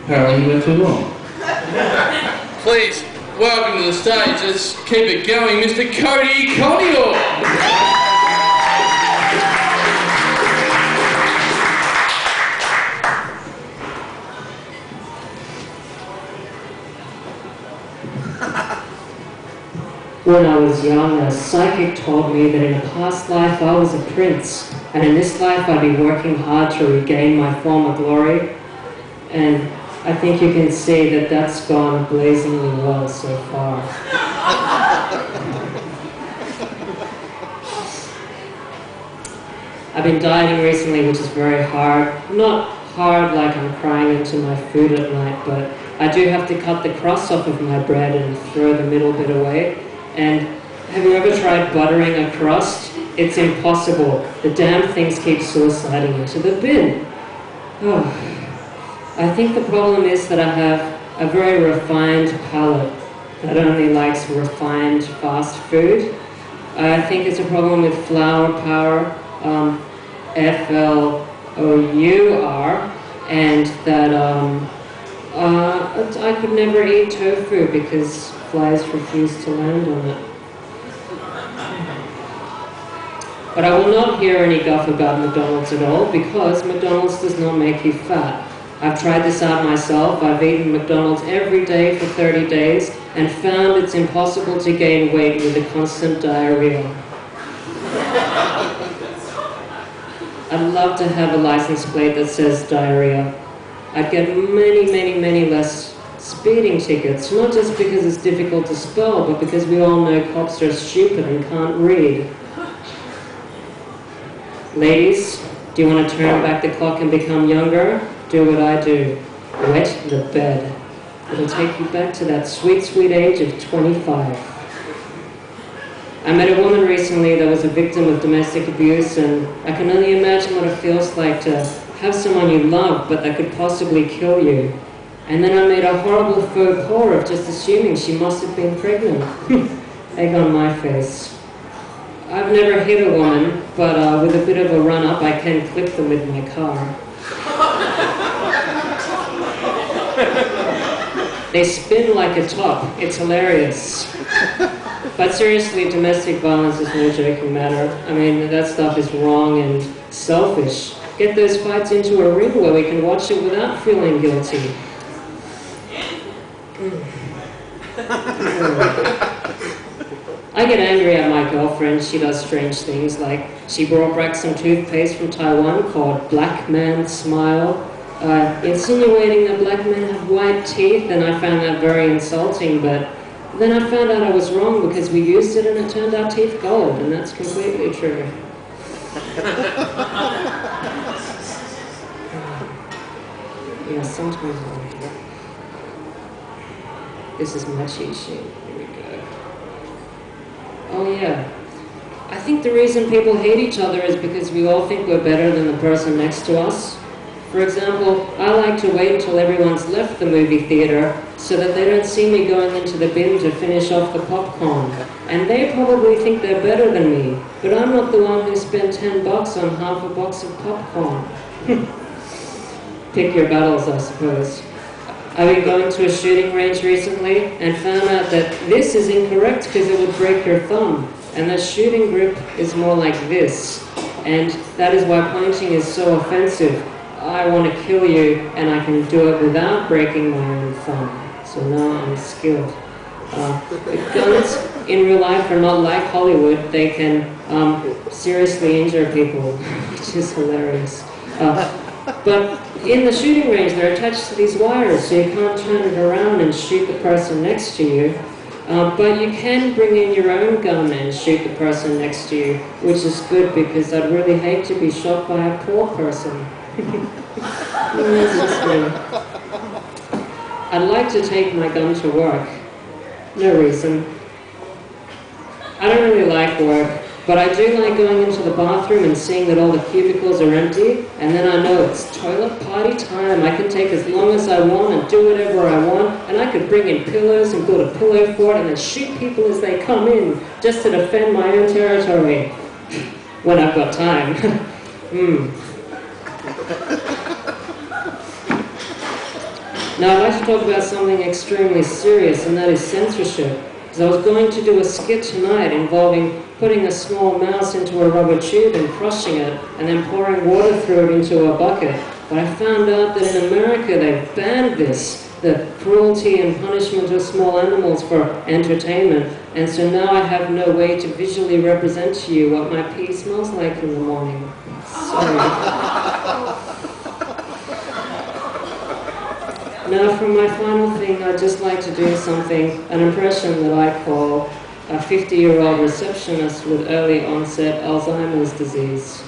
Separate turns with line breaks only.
Apparently you went too long.
Please, welcome to the stage. Let's keep it going, Mr. Cody Konior.
When I was young, a psychic told me that in a past life I was a prince, and in this life I'd be working hard to regain my former glory. And I think you can see that that's gone blazingly well so far. I've been dieting recently, which is very hard. Not hard like I'm crying into my food at night, but I do have to cut the crust off of my bread and throw the middle bit away. And have you ever tried buttering a crust? It's impossible. The damn things keep suiciding into the bin. Oh. I think the problem is that I have a very refined palate that only likes refined fast food. I think it's a problem with flour power, FLOUR, and that I could never eat tofu because flies refuse to land on it. But I will not hear any guff about McDonald's at all because McDonald's does not make you fat. I've tried this out myself. I've eaten McDonald's every day for 30 days and found it's impossible to gain weight with a constant diarrhea. I'd love to have a license plate that says diarrhea. I'd get many less speeding tickets, not just because it's difficult to spell, but because we all know cops are stupid and can't read. Ladies, do you want to turn back the clock and become younger? Do what I do. Wet the bed. It'll take you back to that sweet, sweet age of 25. I met a woman recently that was a victim of domestic abuse, and I can only imagine what it feels like to have someone you love but that could possibly kill you. And then I made a horrible faux pas of just assuming she must have been pregnant. Egg on my face. I've never hit a woman, but with a bit of a run-up I can clip them with my car. They spin like a top. It's hilarious. But seriously, domestic violence is no joking matter. I mean, that stuff is wrong and selfish. Get those fights into a ring where we can watch it without feeling guilty. I get angry at my girlfriend. She does strange things, like she brought back some toothpaste from Taiwan called Black Man Smile, insinuating that black men have white teeth, and I found that very insulting, but then I found out I was wrong because we used it and it turned our teeth gold, and that's completely true. Yeah, sometimes I like that. This is my cheat sheet. Here we go. Oh yeah. I think the reason people hate each other is because we all think we're better than the person next to us. For example, I like to wait until everyone's left the movie theater so that they don't see me going into the bin to finish off the popcorn. And they probably think they're better than me, but I'm not the one who spent $10 on half a box of popcorn. Pick your battles, I suppose. I've been going to a shooting range recently and found out that this is incorrect because it would break your thumb. And the shooting grip is more like this. And that is why pointing is so offensive. I want to kill you, and I can do it without breaking my own thumb. So now I'm skilled. Guns in real life are not like Hollywood. They can seriously injure people, which is hilarious. But in the shooting range, they're attached to these wires, so you can't turn it around and shoot the person next to you. But you can bring in your own gun and shoot the person next to you, which is good because I'd really hate to be shot by a poor person. I'd like to take my gun to work. No reason. I don't really like work, but I do like going into the bathroom and seeing that all the cubicles are empty, and then I know it's toilet party time. I can take as long as I want and do whatever I want, and I could bring in pillows and build a pillow fort and then shoot people as they come in, just to defend my own territory. When I've got time. Now I'd like to talk about something extremely serious, and that is censorship. Because I was going to do a skit tonight involving putting a small mouse into a rubber tube and crushing it, and then pouring water through it into a bucket. But I found out that in America they've banned this, the cruelty and punishment of small animals for entertainment. And so now I have no way to visually represent to you what my pee smells like in the morning. Sorry. Now for my final thing, I'd just like to do an impression that I call a 50-year-old receptionist with early onset Alzheimer's disease.